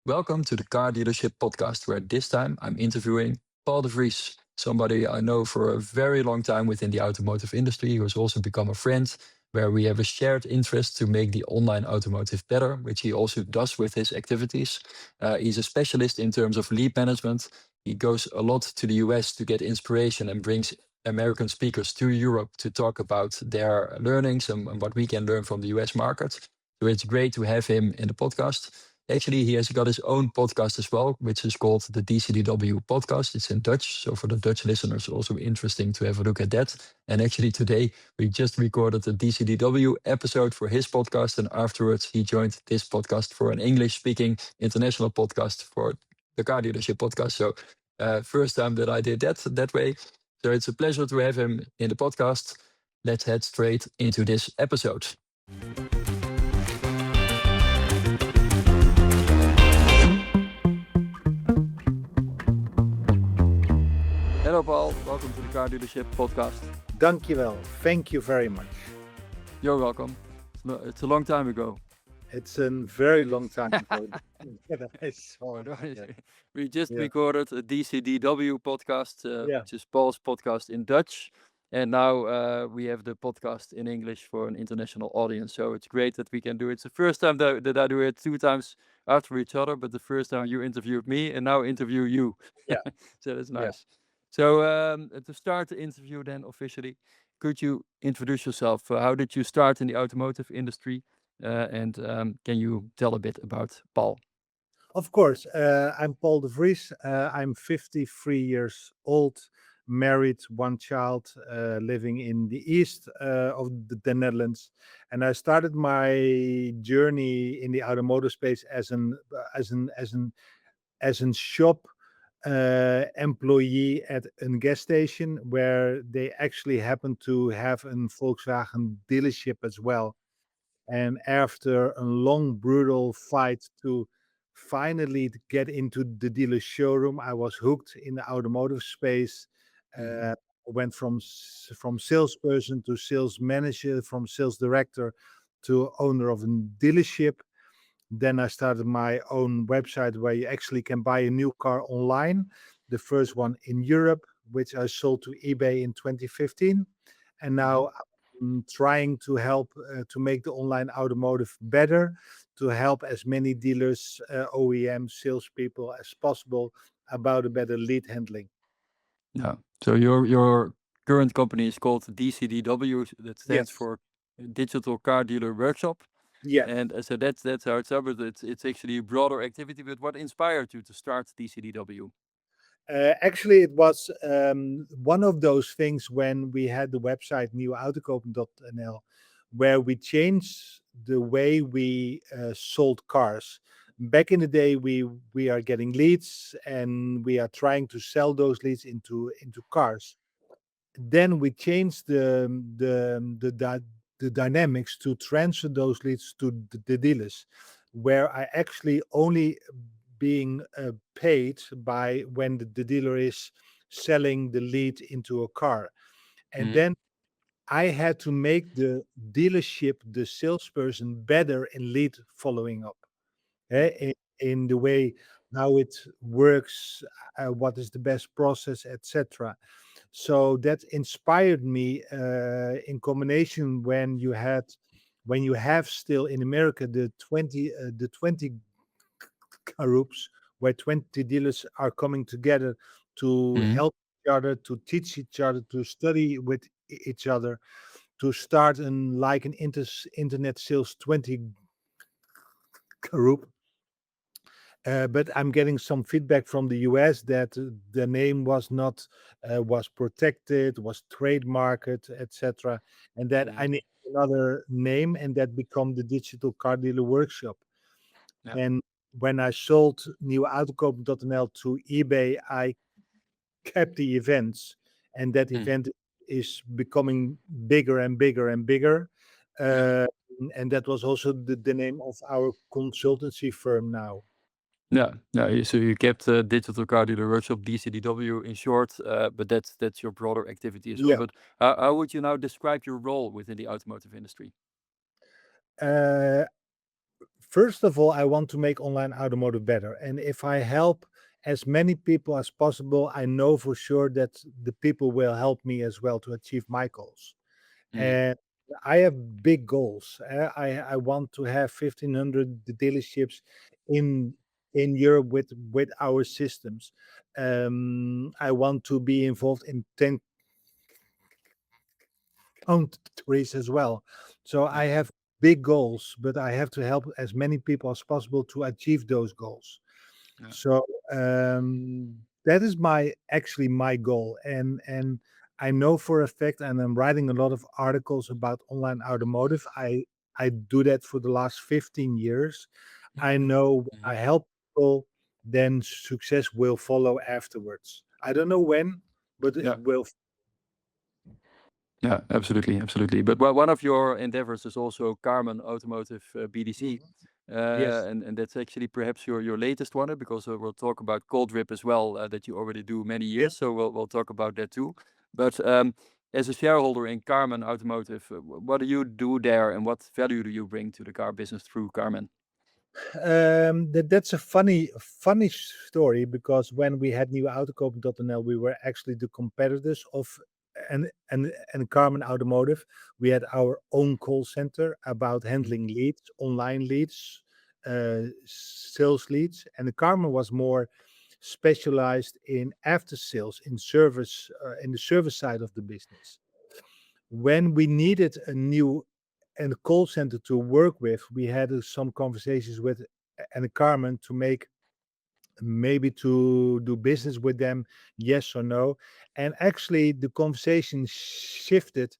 Welcome to the Car Dealership Podcast, where this time I'm interviewing Paul de Vries, somebody I know for a very long time within the automotive industry, who has also become a friend, where we have a shared interest to make the online automotive better, which he also does with his activities. He's a specialist in terms of lead management. He goes a lot to the US to get inspiration and brings American speakers to Europe to talk about their learnings and what we can learn from the US market. So it's great to have him in the podcast. Actually, he has got his own podcast as well, which is called the DCDW podcast. It's in Dutch. So for the Dutch listeners, also interesting to have a look at that. And actually today we just recorded a DCDW episode for his podcast. And afterwards he joined this podcast for an English speaking international podcast for the Car Dealership podcast. So first time that I did that way. So it's a pleasure to have him in the podcast. Let's head straight into this episode. Hello, Paul. Welcome to the Car Dealership Podcast. Dankjewel. Thank you very much. You're welcome. It's a long time ago. It's a very long time ago. We just Yeah. recorded a DCDW podcast, Yeah. which is Paul's podcast in Dutch. And now we have the podcast in English for an international audience. So it's great that we can do it. It's the first time that I do it 2 times after each other, but the first time you interviewed me and now interview you. Yeah. So that's Yeah. nice. So to start the interview then officially, could you introduce yourself? How did you start in the automotive industry? And can you tell a bit about Paul? Of course. I'm Paul de Vries. I'm 53 years old, married, one child, living in the east of the Netherlands. And I started my journey in the automotive space as an shop employee at a gas station where they actually happened to have a Volkswagen dealership as well. And after a long, brutal fight to finally get into the dealer showroom, I was hooked in the automotive space. Mhm. Went from salesperson to sales manager, from sales director to owner of a dealership. Then I started my own website where you actually can buy a new car online. The first one in Europe, which I sold to eBay in 2015. And Mhm. now I'm trying to help to make the online automotive better, to help as many dealers, OEM, salespeople as possible about a better lead handling. Yeah. So your current company is called DCDW. That stands Yes. for Digital Car Dealer Workshop. Yes. And so that's how it's up. But it's actually a broader activity. But what inspired you to start DCDW? Actually, it was one of those things when we had the website nieuwautokopen.nl, where we changed the way we sold cars. Back in the day, we are getting leads and we are trying to sell those leads into cars. Then we changed the dynamics to transfer those leads to the dealers, where I actually only being paid by when the dealer is selling the lead into a car. And Mhm. then I had to make the dealership, the salesperson, better in lead following up, in the way how it works, what is the best process, etc. So that inspired me in combination when you have still in America the 20 groups where 20 dealers are coming together to Mhm. help each other, to teach each other, to study with each other, to start like an internet sales 20 group. But I'm getting some feedback from the US that the name was not was protected, was trademarked, etc., and that I Mhm. need another name, and that become the Digital Car Dealer Workshop. Yeah. And when I sold nieuwautokopen.nl to eBay, I kept the events, and that Mm. event is becoming bigger and bigger and bigger. Yeah. Uh, and that was also the name of our consultancy firm now. Yeah. Yeah. So you kept Digital Car Dealer Workshop DCDW in short, but that's your broader activity as well. Yeah. But how would you now describe your role within the automotive industry? Uh, First of all, I want to make online automotive better. And if I help as many people as possible, I know for sure that the people will help me as well to achieve my goals. Mm. And I have big goals. I want to have 1,500 dealerships in in Europe with our systems. I want to be involved in 10 countries as well. So I Yeah. have big goals, but I have to help as many people as possible to achieve those goals. Yeah. So that is my actually my goal, and I know for a fact, and I'm writing a lot of articles about online automotive. I do that for the last 15 years. I know Mhm. I help people, then success will follow afterwards. I don't know when, but it Yeah. will. Yeah, absolutely, absolutely. But one of your endeavors is also Carmen Automotive BDC, Mhm. Yes. and that's actually perhaps your latest one, because we'll talk about cold drip as well, that you already do many Yeah. years. So we'll talk about that too. But as a shareholder in Carmen Automotive, what do you do there, and what value do you bring to the car business through Carmen? That's a funny story because when we had NewAutokoop.nl, we were actually the competitors of and Carmen Automotive. We had our own call center about Mhm. handling leads, online leads, sales leads, and the Carmen was more specialized in after sales, in service, in the service side of the business. When we needed a new and a call center to work with, we had some conversations with and Carmen to make maybe to do business with them, yes or no. And actually, the conversation shifted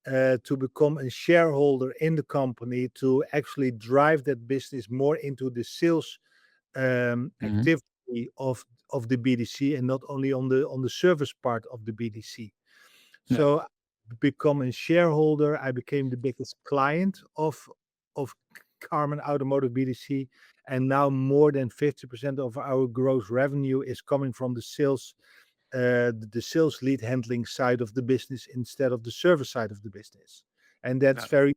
to become a shareholder in the company to actually drive that business more into the sales Mhm. activity of the BDC and not only on the service part of the BDC. Yeah. So become a shareholder. I became the biggest client of Carmen Automotive BDC, and now more than 50% of our gross revenue is coming from the sales lead handling side of the business instead of the service side of the business, and that's Yeah. very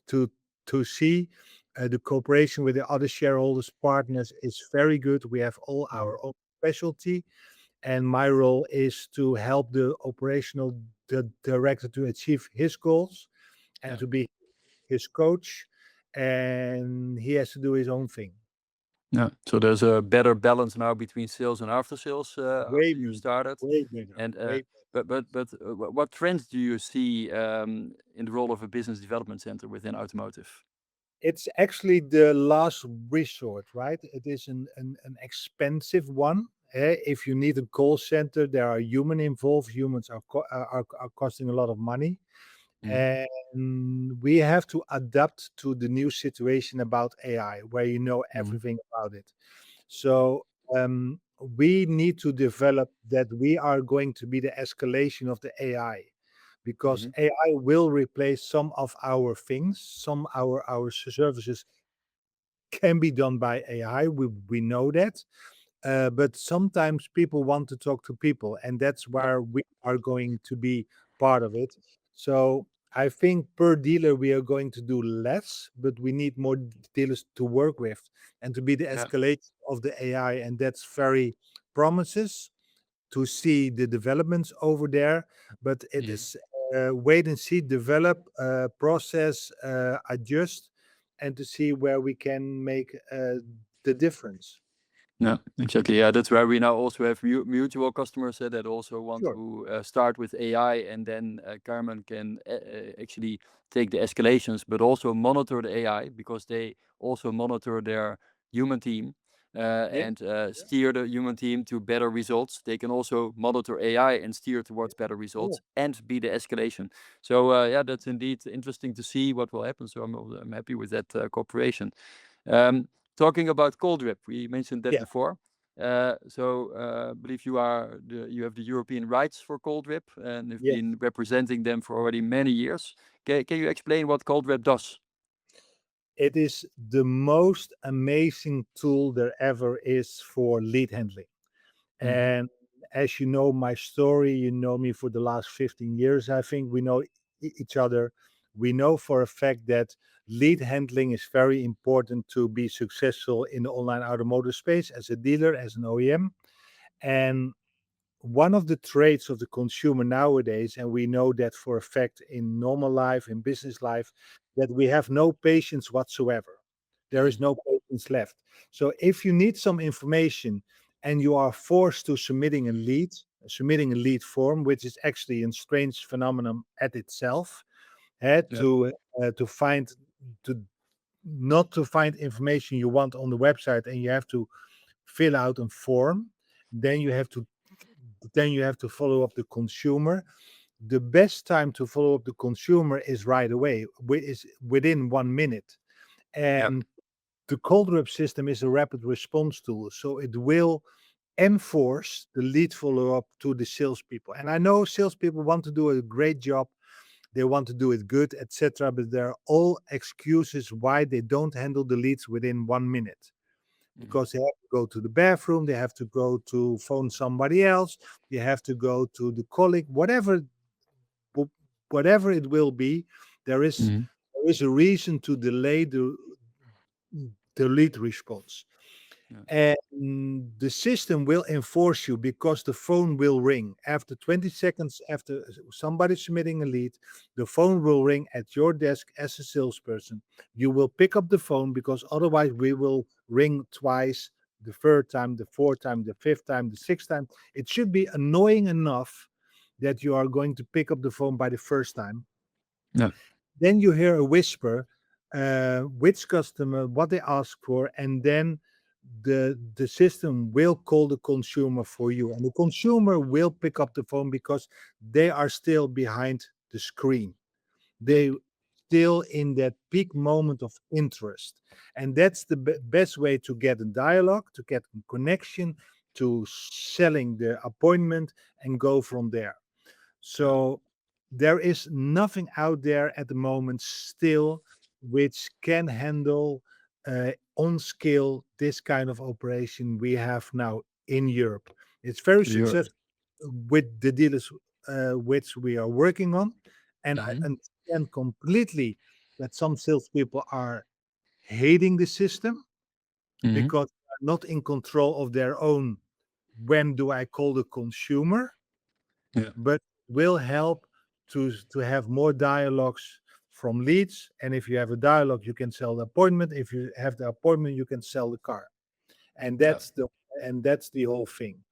to to see. The cooperation with the other shareholders partners is very good. We have all Mhm. our own specialty, and my role is to help the operational director to achieve his goals and Yeah. to be his coach, and he has to do his own thing. Yeah. So there's a better balance now between sales and after sales Way after you better, started. way better, And way what trends do you see in the role of a business development center within automotive? It's actually the last resort, right? It is an expensive one. If you need a call center, there are human involved. Humans are costing a lot of money. Mhm. And we have to adapt to the new situation about AI, where you know Mhm. everything about it. So we need to develop that we are going to be the escalation of the AI because Mhm. AI will replace some of our things, some our services can be done by AI. We know that, but sometimes people want to talk to people, and that's Yeah. where we are going to be part of it. So I think per dealer we are going to do less, but we need more dealers to work with and to be the Yeah. escalation of the AI, and that's very promises to see the developments over there. But it Mhm. is wait and see, develop, process, adjust, and to see where we can make the difference. Yeah, exactly. Yeah, that's where we now also have mutual customers that also want Sure. to start with AI, and then Carmen can actually take the escalations, but also monitor the AI because they also monitor their human team Yeah. and steer the human team to better results. They can also monitor AI and steer Yeah. towards better results Cool. and be the escalation. So yeah, that's indeed interesting to see what will happen. So I'm happy with that cooperation. Um, Talking about cold drip, we mentioned that Yeah. before. I believe you have the European rights for cold drip and have Yes. been representing them for already many years. Can you explain what cold drip does? It is the most amazing tool there ever is for lead handling. Mhm. And as you know my story, you know me for the last 15 years. I think we know each other. we know for a fact that lead handling is very important to be successful in the online automotive space as a dealer, as an OEM. And one of the traits of the consumer nowadays, and we know that for a fact in normal life, in business life, that we have no patience whatsoever. There is Mm. no patience left. So if you need some information and you are forced to submitting a lead form, which is actually a strange phenomenon at itself, Yeah. to find to not to find information you want on the website, and you have to fill out a form, then you have to follow up the consumer. The best time to follow up the consumer is right away, is within 1 minute. Yeah. And the cold rep system is a rapid response tool, so it will enforce the lead follow up to the salespeople. And I know salespeople want to do a great job, they want to do it good, etc. But there are all excuses why they don't handle the leads within 1 minute, Mm. because they have to go to the bathroom, they have to go to phone somebody else, they have to go to the colleague, whatever it will be. There is Mm. there is a reason to delay the lead response. Yeah. And the system will enforce you, because the phone will ring after 20 seconds after somebody submitting a lead. The phone will ring at your desk as a salesperson. You will pick up the phone, because otherwise we will ring twice, the third time, the fourth time, the fifth time, the sixth time. It should be annoying enough that you are going to pick up the phone by the first time. Yeah. Then you hear a whisper, which customer, what they ask for, and then the system will call the consumer for you, and the consumer will pick up the phone, because they are still behind the screen. Yeah. They still in that peak moment of interest, and that's the best way to get a dialogue, to get a connection, to selling the appointment, and go from there. Yeah. So there is nothing out there at the moment still which can handle on scale this kind of operation we have now in Europe. It's very So you're. successful with the dealers which we are working on, and I Mhm. understand completely that some salespeople are hating the system Mhm. because they're not in control of their own. When do I call the consumer? Yeah. But will help to have more dialogues from leads. And if you have a dialogue, you can sell the appointment. If you have the appointment, you can sell the car. And Yeah. that's the whole thing.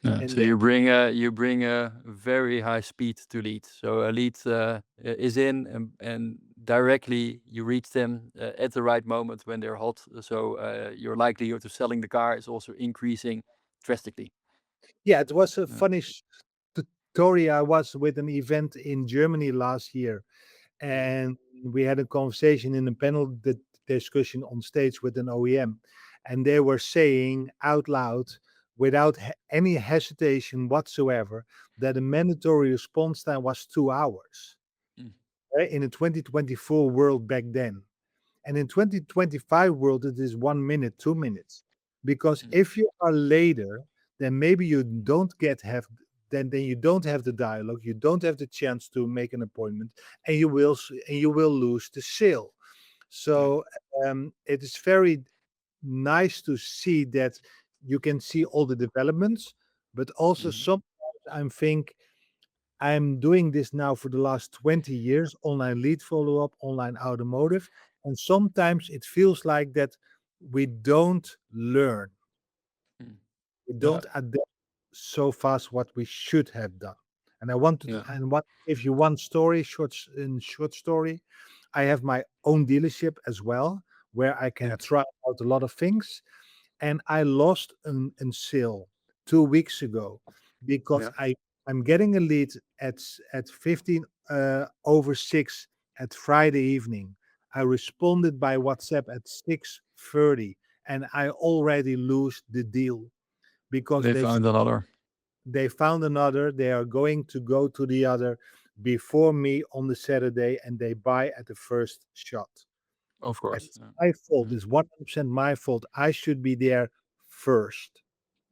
Yeah. And So then, you bring a very high speed to lead. So a lead is in, and directly you reach them at the right moment when they're hot. So your likelihood of selling the car is also increasing drastically. yeah, it was a Yeah. funny story. I was with an event in Germany last year, Mhm. and we had a conversation in a panel discussion on stage with an OEM, and they were saying out loud, without any hesitation whatsoever, that the mandatory response time was 2 hours, Mm. in a 2024 world back then. And in 2025 world, it is 1 minute, 2 minutes. Because Mm. if you are later, then maybe you don't get have then you don't have the dialogue, you don't have the chance to make an appointment, and you will lose the sale. Yeah. So it is very nice to see that you can see all the developments, but also Mhm. sometimes I think I'm doing this now for the last 20 years, online lead follow up, online automotive. And sometimes it feels like that we don't learn, Mm. we Yeah. don't adapt so fast what we should have done. And I want to, Yeah. and what if you want story, short story, I have my own dealership as well, where I Yeah. can try out a lot of things. And I lost an sale 2 weeks ago because Yeah. I'm getting a lead at 15 over 6 at Friday evening. I responded by WhatsApp at 6:30, and I already lose the deal because They found another. they found another. They are going to go to the other before me on the Saturday, and they buy at the first shot. Of And course. it's Yeah. my fault. Yeah. It's 100% my fault. I should be there first,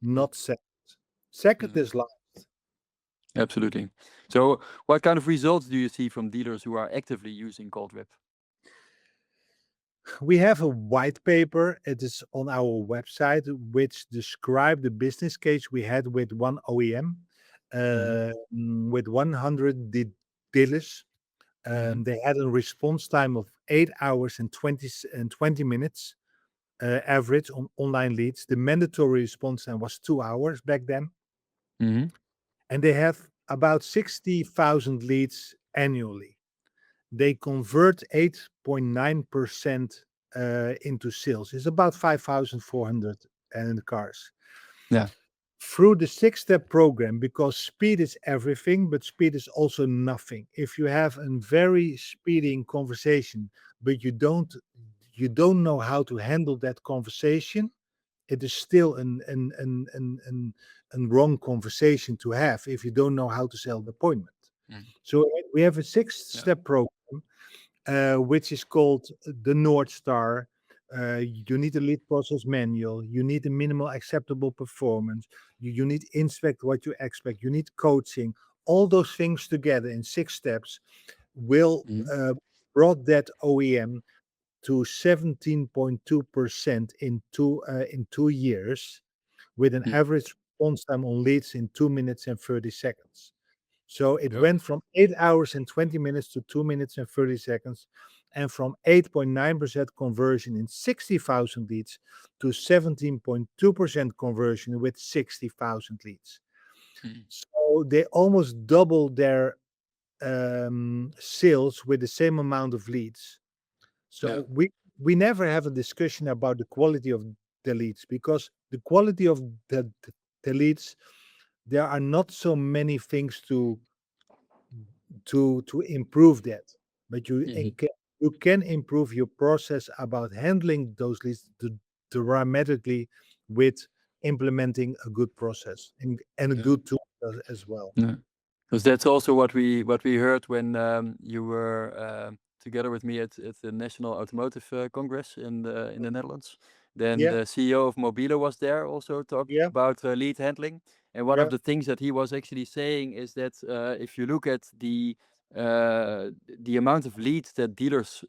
Yeah. not second. Second Yeah. is last. Absolutely. So what kind of results do you see from dealers who are actively using Cold Rip? We have a white paper. It is on our website, which describe the business case we had with one OEM, with 100 dealers. They had a response time of 8 hours and 20 minutes average on online leads. The mandatory response time was 2 hours back then. Mm-hmm. And they have about 60,000 leads annually. They convert 8.9% into sales. It's about 5,400 cars. Yeah. Through the 6-step program, because speed is everything, but speed is also nothing. If you have a very speeding conversation, but you don't know how to handle that conversation, it is still an wrong conversation to have if you don't know how to sell the appointment. So we have a 6-step program, which is called the North Star. You need a lead process manual. You need a minimal acceptable performance. You need inspect what you expect. You need coaching. All those things together in 6 steps will brought that OEM to 17.2% in 2 years, with an average response time on leads in 2 minutes and 30 seconds. So it went from 8 hours and 20 minutes to 2 minutes and 30 seconds, and from 8.9% conversion in 60,000 leads to 17.2% conversion with 60,000 leads. So they almost doubled their sales with the same amount of leads. So we never have a discussion about the quality of the leads, because the quality of the leads, there are not so many things to improve that, but you can improve your process about handling those leads dramatically with implementing a good process and a good tool as well. Yeah. Because that's also what we heard when you were together with me at the National Automotive Congress in the Netherlands. Then Yeah, the CEO of Mobile was there also talking yeah, about lead handling. And one of yeah, the things that he was actually saying is that if you look at the amount of leads that dealers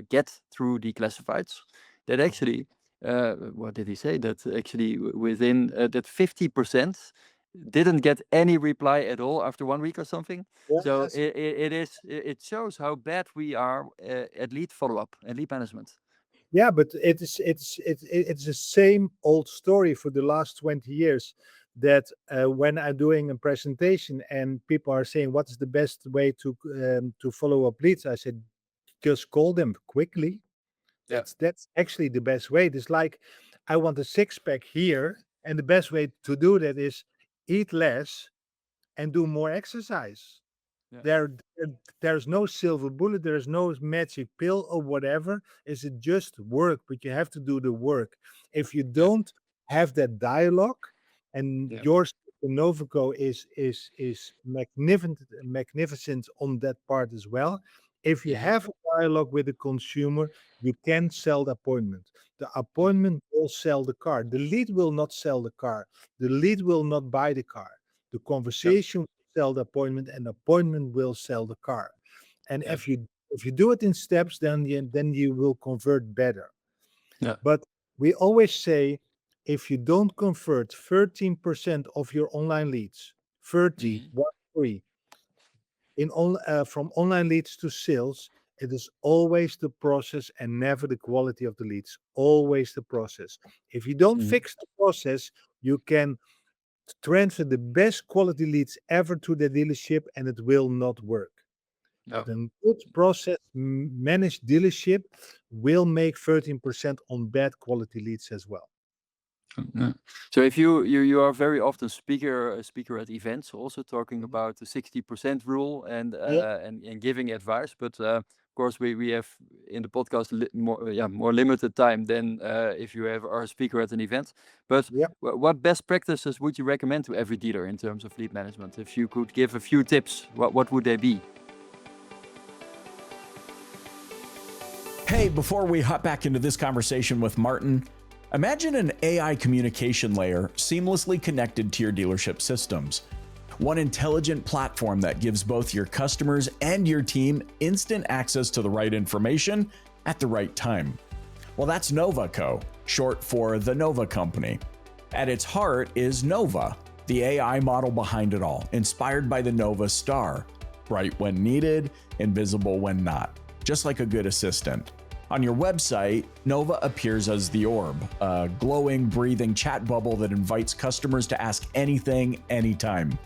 get through the classifieds, that actually, what did he say? That actually within that 50% didn't get any reply at all after 1 week or something. yeah. So Yes. it shows how bad we are at lead follow-up and lead management. Yeah, but it's the same old story for the last 20 years, that when I'm doing a presentation and people are saying what is the best way to follow up leads, I said just call them quickly. Yeah. That's actually the best way. It's like, I want a six-pack here, and the best way to do that is eat less and do more exercise. Yeah. There's no silver bullet, there's no magic pill or whatever. Is it just work? But you have to do the work. If you don't have that dialogue, and Yeah. your Novico is magnificent on that part as well. If you have a dialogue with the consumer, you can sell the appointment. The appointment will sell the car. The lead will not sell the car. The lead will not buy the car. The conversation will sell the appointment, and the appointment will sell the car. And Yeah. if you do it in steps, then you will convert better. Yeah. But we always say, if you don't convert 13% of your online leads, 30, 1, 3, from online leads to sales, it is always the process and never the quality of the leads. Always the process. If you don't fix the process, you can transfer the best quality leads ever to the dealership, and it will not work. No. But a good process managed dealership will make 13% on bad quality leads as well. Yeah. So if you are very often speaker at events, also talking Mhm. about the 60% rule Yeah, and giving advice, but of course we have in the podcast more limited time than if you are a speaker at an event. But yeah. what best practices would you recommend to every dealer in terms of lead management? If you could give a few tips, what would they be? Hey, before we hop back into this conversation with Martin, imagine an AI communication layer seamlessly connected to your dealership systems. One intelligent platform that gives both your customers and your team instant access to the right information at the right time. Well, that's NovaCo, short for the Nova Company. At its heart is Nova, the AI model behind it all, inspired by the Nova Star. Bright when needed, invisible when not, just like a good assistant. On your website, Nova appears as the orb, a glowing, breathing chat bubble that invites customers to ask anything, anytime.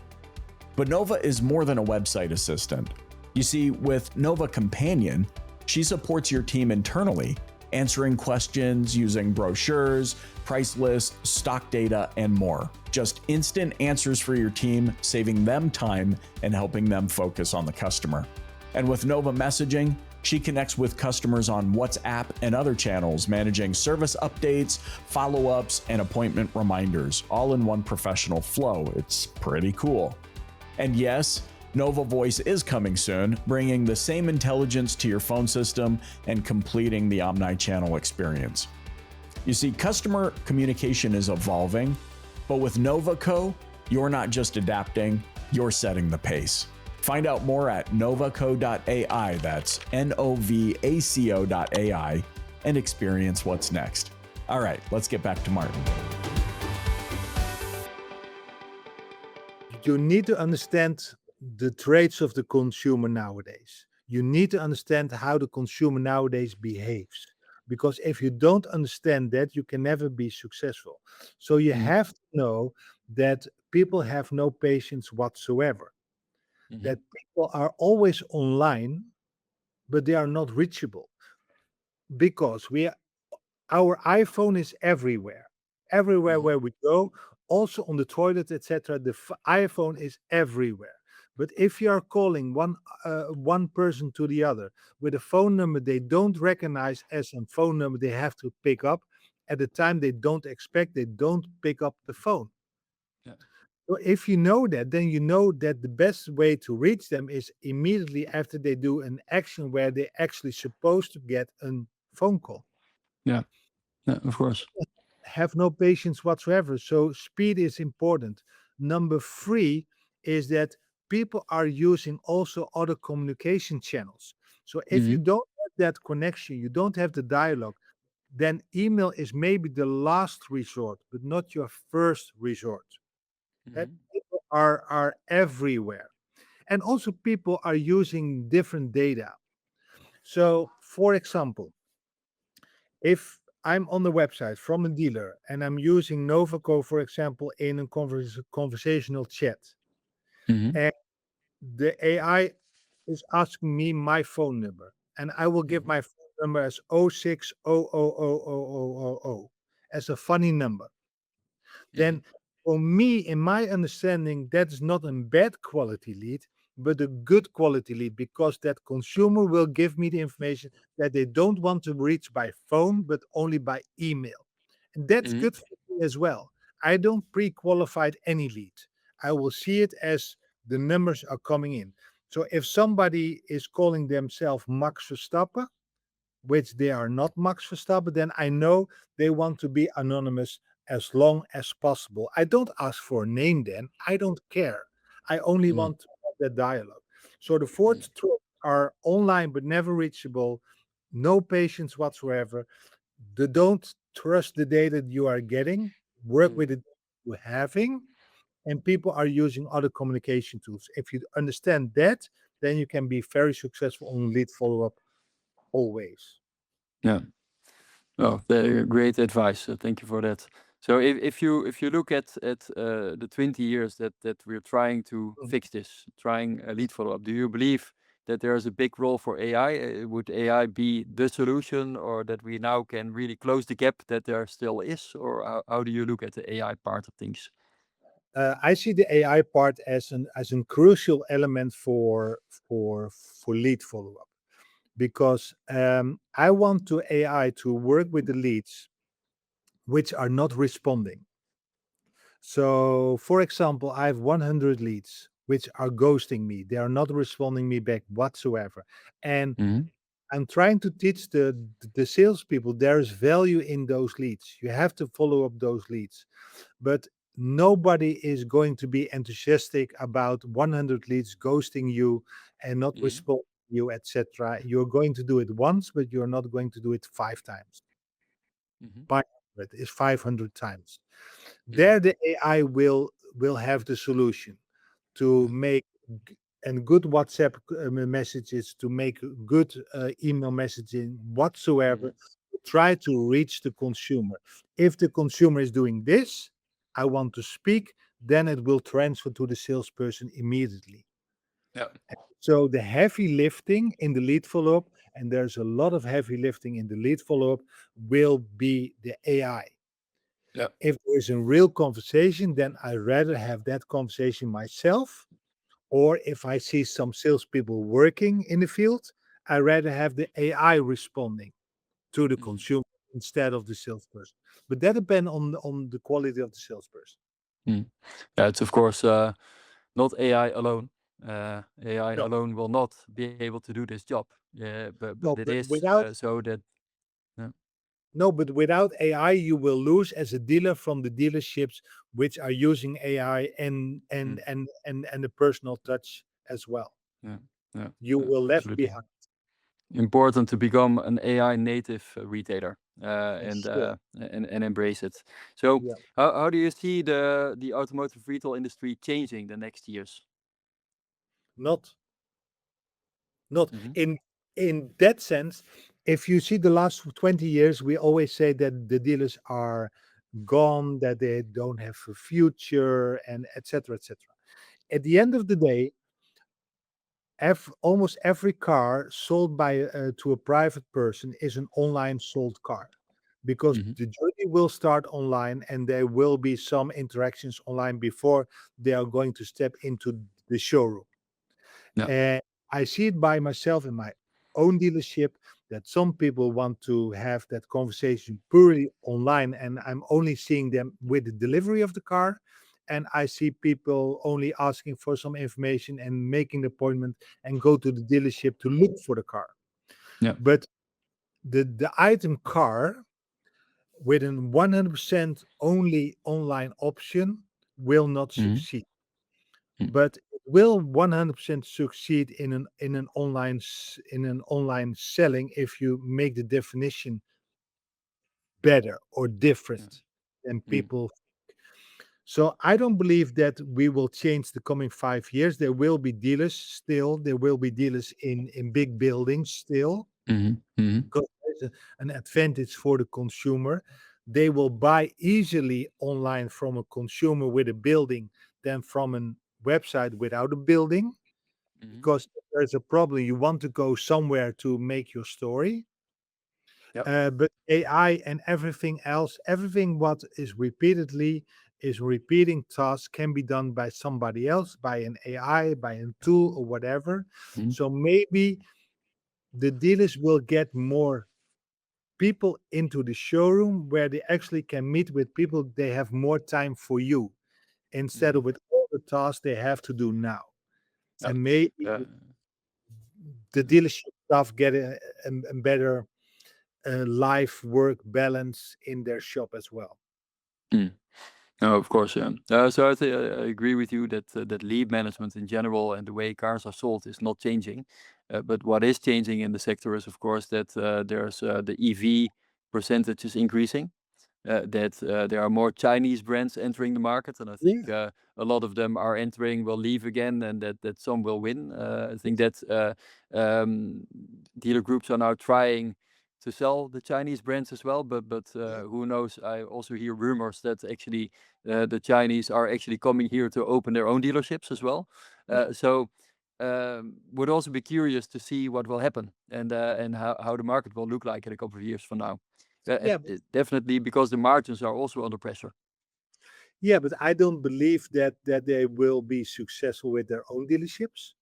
But Nova is more than a website assistant. You see, with Nova Companion, she supports your team internally, answering questions using brochures, price lists, stock data, and more. Just instant answers for your team, saving them time and helping them focus on the customer. And with Nova Messaging, she connects with customers on WhatsApp and other channels, managing service updates, follow-ups, and appointment reminders, all in one professional flow. It's pretty cool. And yes, Nova Voice is coming soon, bringing the same intelligence to your phone system and completing the omni-channel experience. You see, customer communication is evolving, but with NovaCo, you're not just adapting, you're setting the pace. Find out more at novaco.ai, that's novaco.ai, and experience what's next. All right, let's get back to Martin. You need to understand the traits of the consumer nowadays. You need to understand how the consumer nowadays behaves. Because if you don't understand that, you can never be successful. So you have to know that people have no patience whatsoever. That people are always online, but they are not reachable. Because our iPhone is everywhere. Everywhere where we go, also on the toilet, etc. The iPhone is everywhere. But if you are calling one person to the other with a phone number they don't recognize as a phone number they have to pick up at the time they don't expect, they don't pick up the phone. Yeah. So if you know that, then you know that the best way to reach them is immediately after they do an action where they're actually supposed to get a phone call. Yeah, of course. Have no patience whatsoever. So speed is important. Number 3 is that people are using also other communication channels. So if you don't have that connection, you don't have the dialogue, then email is maybe the last resort, but not your first resort. And people are everywhere. And also people are using different data. So for example, if I'm on the website from a dealer and I'm using Novaco, for example, in a conversational chat, and the AI is asking me my phone number, and I will give my phone number as 06000000 as a funny number. Then for me, in my understanding, that's not a bad quality lead, but a good quality lead, because that consumer will give me the information that they don't want to reach by phone, but only by email. And that's good for me as well. I don't pre-qualify any lead. I will see it as the numbers are coming in. So if somebody is calling themselves Max Verstappen, which they are not Max Verstappen, then I know they want to be anonymous as long as possible. I don't ask for a name then. I don't care. I only want to have that dialogue. So the fourth trait are online but never reachable, no patience whatsoever. They don't trust the data you are getting, work with it you're having, and people are using other communication tools. If you understand that, then you can be very successful on lead follow-up always. Yeah. Oh, very great advice. Thank you for that. So if you look at the 20 years that we're trying to fix this, trying a lead follow-up, do you believe that there is a big role for AI? Would AI be the solution, or that we now can really close the gap that there still is? Or how do you look at the AI part of things? I see the AI part as a crucial element for lead follow-up, because I want to AI to work with the leads which are not responding. So, for example, I have 100 leads which are ghosting me. They are not responding me back whatsoever. And I'm trying to teach the salespeople there is value in those leads. You have to follow up those leads. But nobody is going to be enthusiastic about 100 leads ghosting you and not Mhm. responding to you, etc. You're going to do it once, but you're not going to do it 5 times. Mhm. 500 is 500 times. Mhm. There, the AI will have the solution to Yeah. make and good WhatsApp messages, to make good email messaging whatsoever. Mhm. Try to reach the consumer. If the consumer is doing this, I want to speak, then it will transfer to the salesperson immediately. Yeah. So the heavy lifting in the lead follow-up, and there's a lot of heavy lifting in the lead follow-up, will be the AI. Yeah. If there's a real conversation, then I rather have that conversation myself. Or if I see some salespeople working in the field, I rather have the AI responding to the Mhm. consumer instead of the salesperson. But that depends on the quality of the salesperson. Mm. Yeah, it's of course not AI alone. AI No, alone will not be able to do this job. Yeah, but no, it but is without so that. Yeah. no, but without AI, you will lose as a dealer from the dealerships which are using AI Mm. and the personal touch as well. Yeah. Yeah. You Yeah. will left Absolutely behind. important to become an AI native retailer Sure. and embrace it. So, Yeah. how do you see the automotive retail industry changing the next years? Not not Hmm. in that sense. If you see the last 20 years, we always say that the dealers are gone, that they don't have a future, and etc. etc. At the end of the day, almost every car sold by to a private person is an online sold car, because Hmm. the journey will start online and there will be some interactions online before they are going to step into the showroom. Yeah. And I see it by myself in my own dealership that some people want to have that conversation purely online, and I'm only seeing them with the delivery of the car. And I see people only asking for some information and making an appointment and go to the dealership to look for the car. Yeah. But the item car with a 100% only online option will not Hmm. succeed, but it will 100% succeed in an online selling if you make the definition better or Yeah. different than Mm. people. So I don't believe that we will change the coming 5 years. There will be dealers still. There will be dealers in big buildings still, Mhm, mhm, because there's an advantage for the consumer. They will buy easily online from a consumer with a building than from a website without a building. mhm. Because if there's a problem, you want to go somewhere to make your story. Yep. But AI and everything else, everything what is repeating tasks can be done by somebody else, by an AI, by a tool or whatever. Mhm, So maybe the dealers will get more people into the showroom where they actually can meet with people. They have more time for you instead mhm. of with all the tasks they have to do now. Yeah. And maybe Yeah. the dealership staff get a better life work balance in their shop as well. Mm. No, of course, yeah. So I agree with you that that lead management in general and the way cars are sold is not changing. But what is changing in the sector is, of course, that there's the EV percentage is increasing. That there are more Chinese brands entering the market, and I think Yeah. a lot of them are entering, will leave again, and that some will win. I think that dealer groups are now trying to sell the Chinese brands as well, but Yeah. who knows? I also hear rumors that actually the Chinese are actually coming here to open their own dealerships as well. Yeah. So would also be curious to see what will happen and how the market will look like in a couple of years from now. Yeah, but Definitely because the margins are also under pressure. I don't believe that they will be successful with their own dealerships,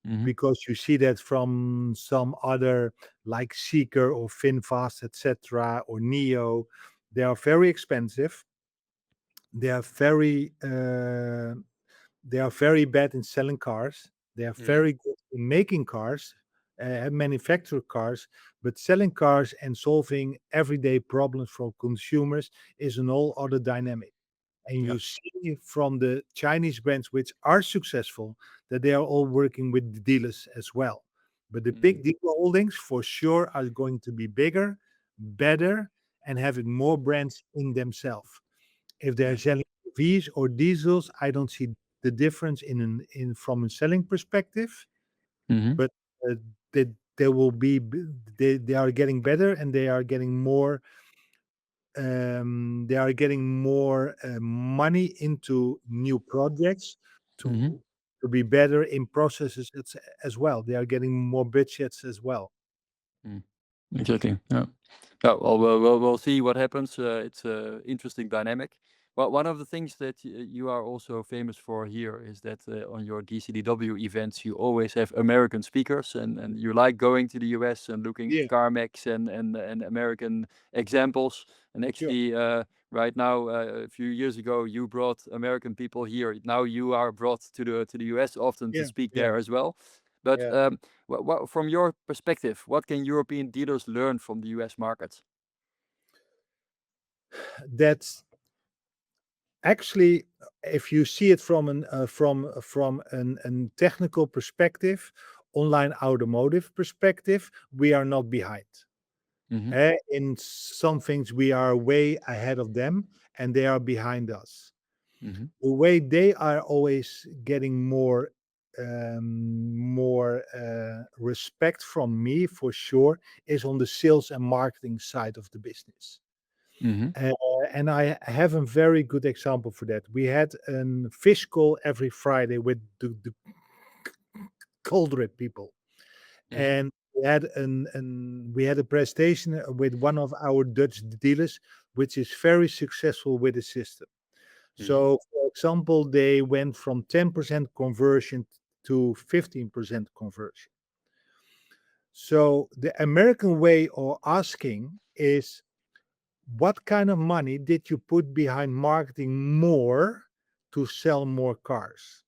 Hmm. because you see that from some other like Seeker or Finfast, etc., or Neo. They are very expensive. They are very they are very bad in selling cars. They are Hmm. very good in making cars, manufacture cars, but selling cars and solving everyday problems for consumers is an all other dynamic. And Yeah. you see from the Chinese brands which are successful that they are all working with the dealers as well. But the big dealer holdings for sure are going to be bigger, better, and having more brands in themselves. If they're Yeah. selling EVs or diesels, I don't see the difference in from a selling perspective. Mhm. But they will be they are getting better, and they are getting more money into new projects Mhm. to be better in processes as well. They are getting more budgets as well. Mm. Exactly. Yeah. Yeah. Well, we'll see what happens. It's a interesting dynamic. Well, one of the things that you are also famous for here is that on your DCDW events, you always have American speakers, and you like going to the US and looking at Yeah, CarMax and American examples. And sure. actually, right now, a few years ago, you brought American people here. Now you are brought to the US often to Yeah, speak yeah, there as well. But yeah. from your perspective, what can European dealers learn from the US market? That's actually, if you see it from an technical perspective, online automotive perspective, we are not behind. Hmm. In some things, we are way ahead of them, and they are behind us. Hmm. The way they are always getting more respect from me for sure is on the sales and marketing side of the business. Hmm. Uh, and I have a very good example for that. We had a fish call every Friday with the Coldred people, Hmm. and we had a presentation with one of our Dutch dealers, which is very successful with the system. Hmm. So, for example, they went from 10% conversion to 15% conversion. So, the American way of asking is, what kind of money did you put behind marketing more to sell more cars?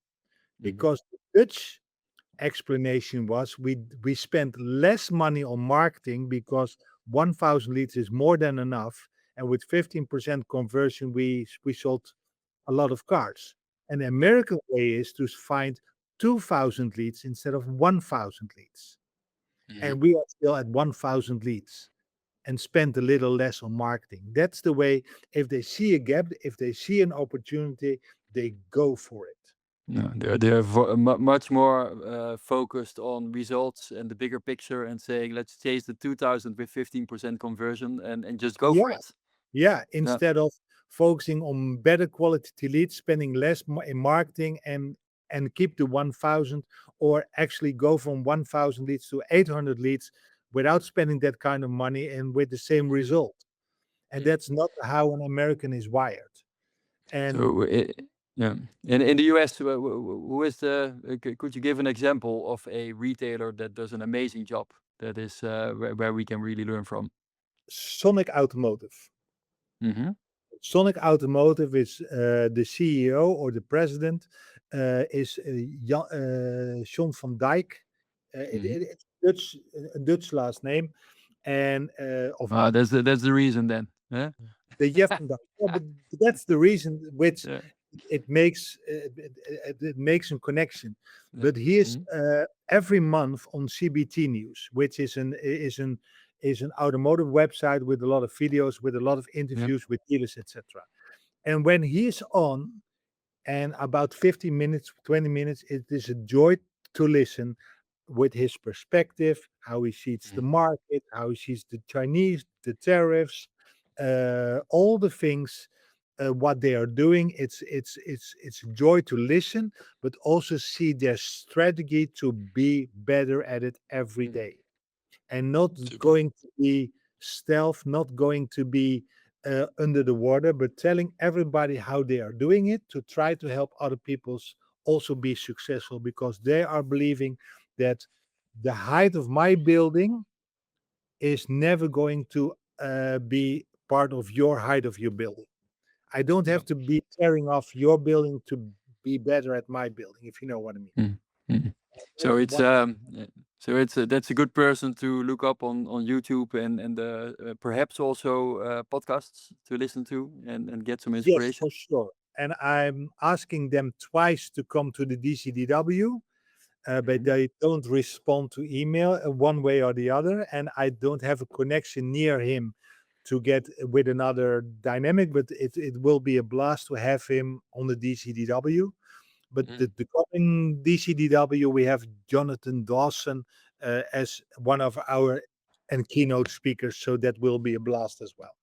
Hmm. Because the Dutch explanation was, we spent less money on marketing because 1,000 leads is more than enough, and with 15% conversion, we sold a lot of cars. And the American way is to find 2,000 leads instead of 1,000 leads. Hmm. And we are still at 1,000 leads and spend a little less on marketing. That's the way. If they see a gap, if they see an opportunity, they go for it. No, they're much more focused on results and the bigger picture, and saying, let's chase the 2000 with 15% conversion and just go for Yeah. it. Yeah, Yeah. instead of focusing on better quality leads, spending less in marketing and keep the 1,000, or actually go from 1,000 leads to 800 leads without spending that kind of money and with the same Mhm. result. And Mm. that's not how an American is wired. And So, yeah, in the US, who is the? Could you give an example of a retailer that does an amazing job? That is where we can really learn from. Sonic Automotive. Hmm. Sonic Automotive is the CEO or the president is John van Dijk. Hmm. It's Dutch, a Dutch last name, and of That's the reason then. Yeah. the Jeff van Dijk. Yeah, but that's the reason which Yeah. it makes a connection. Yeah. But he is Mhm. every month on CBT News, which is an automotive website with a lot of videos, with a lot of Yeah. interviews with dealers, etc. And when he is on, and about 15 minutes, 20 minutes, it is a joy to listen with his perspective, how he sees the Mhm. market, how he sees the Chinese, the tariffs, all the things, what they are doing. It's a joy to listen, but also see their strategy to be better at it every Mhm. day, and not Super. going to be stealth, not going to be under the water, but telling everybody how they are doing it to try to help other people's also be successful, because they are believing that the height of my building is never going to be part of your height of your building. I don't Yeah. have to be tearing off your building to be better at my building, if you know what I mean. Mhm. Mhm. So That's it's one. that's a good person to look up on YouTube, and perhaps also podcasts to listen to and get some Yes, inspiration. for sure. and I'm asking them twice to come to the DCDW, but they don't respond to email one way or the other, and I don't have a connection near him to get with another dynamic. But it will be a blast to have him on the DCDW. But the coming DCDW, we have Jonathan Dawson as one of our and keynote speakers, so that will be a blast as well.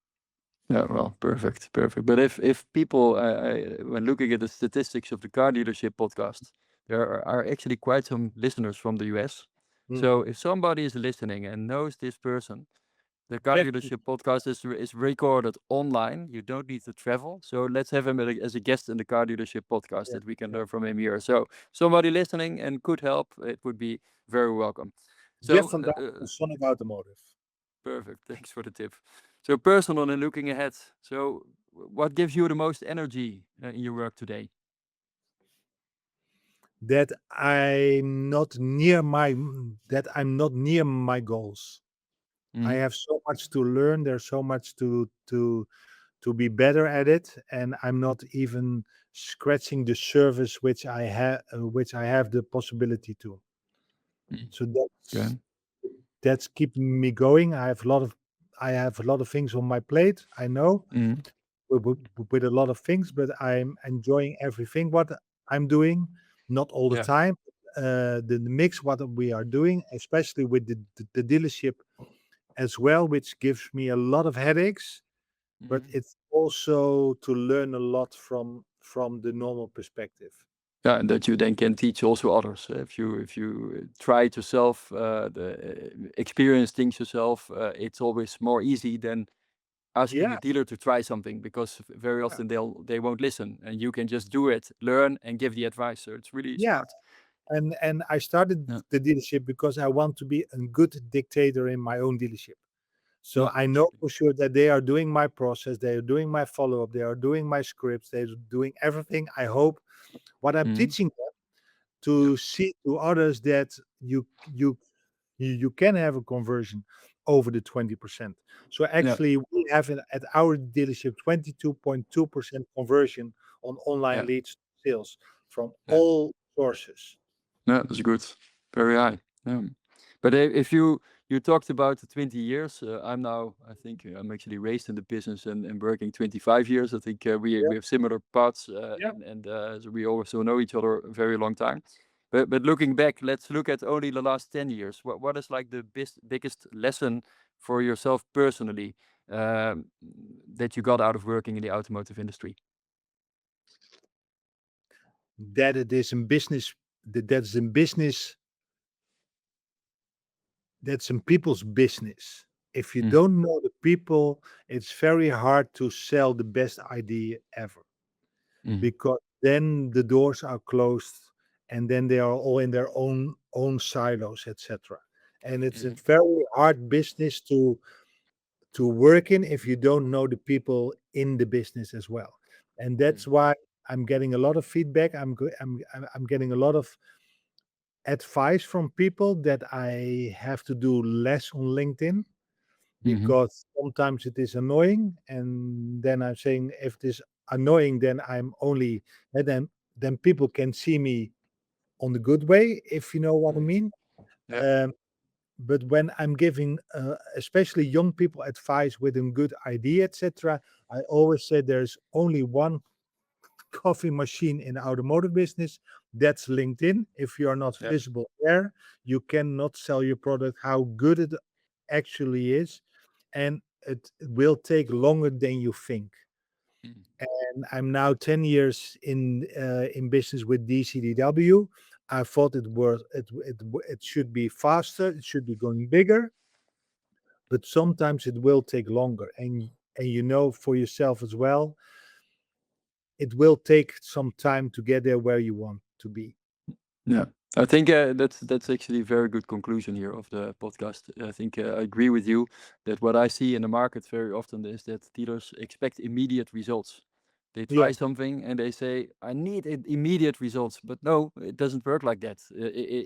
Yeah, well, perfect, perfect. But if people, when looking at the statistics of the car dealership podcast, there are actually quite some listeners from the US. So if somebody is listening and knows this person, the car Let- dealership podcast is recorded online. You don't need to travel. So let's have him as a guest in the car dealership podcast Yeah, that we can yeah. learn from him here. So somebody listening and could help, it would be very welcome. Jeff So van Dijk, son of automotive. perfect. Thanks for the tip. So personal and looking ahead. So what gives you the most energy in your work today? That I'm not near my goals. I have so much to learn. There's so much to be better at it, and I'm not even scratching the surface which I have the possibility to. So Okay. that's keeping me going. I have a lot of things on my plate. I know Mhm. with a lot of things, but I'm enjoying everything what I'm doing. Not all the Yeah. time. The mix what we are doing, especially with the dealership as well, which gives me a lot of headaches. But it's also to learn a lot from the normal perspective. Yeah, and that you then can teach also others. If you try it yourself, experience things yourself, it's always more easy than asking Yeah, a dealer to try something, because very often they won't listen, and you can just do it, learn, and give the advice. So it's really yeah. smart. And I started Yeah. the dealership because I want to be a good dictator in my own dealership. So Yeah. I know for sure that they are doing my process, they are doing my follow-up, they are doing my scripts, they're doing everything. I hope what I'm Mhm. teaching them to see to others that you can have a conversion over the 20%. So Yeah. actually we have at our dealership 22.2% conversion on online Yeah. leads sales from Yeah. all sources. Yeah, that's good. Very high. Yeah. But if you talked about the 20 years, I think I'm actually raised in the business and working 25 years. I think we have similar paths, Yeah. and so we also know each other a very long time. But looking back, let's look at only the last 10 years. What is like the biggest lesson for yourself personally, that you got out of working in the automotive industry? That it is in business, that's in business, that's in people's business. If you Mm. don't know the people, it's very hard to sell the best idea ever, Mm. because then the doors are closed and then they are all in their own silos, etc. And it's a very hard business to work in if you don't know the people in the business as well. And that's why I'm getting a lot of feedback. I'm getting a lot of advice from people that I have to do less on LinkedIn, Mhm. because sometimes it is annoying. And then I'm saying, if it is annoying, then I'm only, and then people can see me on the good way, if you know what I mean. Yeah. Um, but when I'm giving, especially young people, advice with a good idea, etc., I always say there's only one coffee machine in the automotive business. That's LinkedIn. If you are not Yeah. visible there, you cannot sell your product how good it actually is, and it will take longer than you think. Mm. And I'm now 10 years in business with DCDW. I thought it should be faster, it should be going bigger, but sometimes it will take longer. And you know for yourself as well, it will take some time to get there where you want to be. Yeah, I think that's actually a very good conclusion here of the podcast. I think I agree with you that what I see in the market very often is that dealers expect immediate results. They try Yeah, something and they say, "I need immediate results," but no, it doesn't work like that.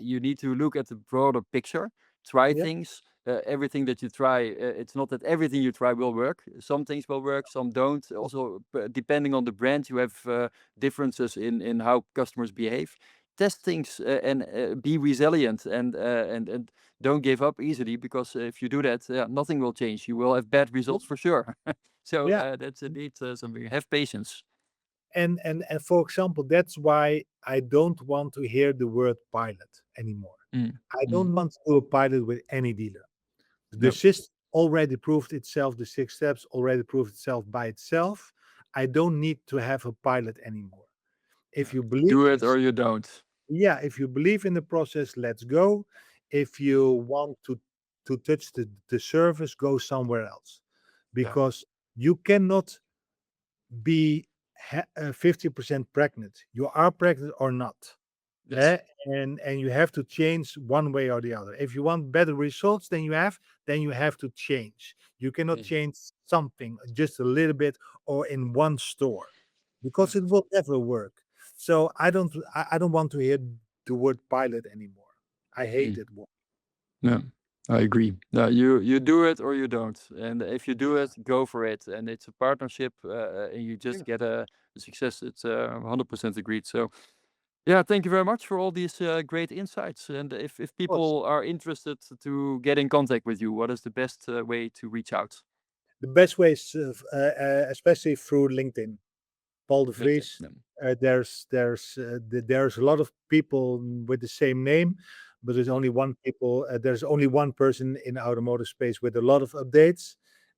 You need to look at the broader picture, try yeah, things, everything that you try, it's not that everything you try will work. Some things will work, some don't. Also, depending on the brand, you have differences in how customers behave. Test things and be resilient and don't give up easily, because if you do that, nothing will change. You will have bad results for sure. So Yeah. that's indeed something. Have patience. And for example, that's why I don't want to hear the word pilot anymore. Mm. I don't want to do a pilot with any dealer. The No. system already proved itself. The 6 steps already proved itself by itself. I don't need to have a pilot anymore. If you believe Do it it's- or you don't. yeah, if you believe in the process, let's go. If you want to touch the service, go somewhere else, because you cannot be 50% pregnant. You are pregnant or not. Yes. And you have to change one way or the other. If you want better results than you have to change. You cannot change something just a little bit or in one store, because it will never work. So I don't want to hear the word pilot anymore. I hate it. No, I agree. You do it or you don't, and if you do it, go for it. And it's a partnership, and you just get a success. It's 100% agreed. So, yeah, thank you very much for all these great insights. And if people are interested to get in contact with you, what is the best way to reach out? The best way is especially through LinkedIn. Paul de Vries. There's a lot of people with the same name, but there's only one person in the automotive space with a lot of updates,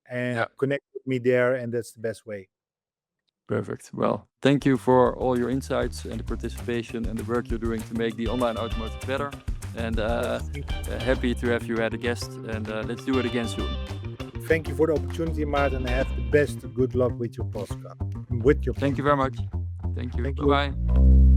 and connect with me there, and that's the best way. Perfect. Well, thank you for all your insights and the participation and the work you're doing to make the online automotive better. And happy to have you as a guest. And let's do it again soon. Thank you for the opportunity, Maarten, and have the best. Good luck with your podcast. Thank you very much. Thank you. Thank you. Bye-bye.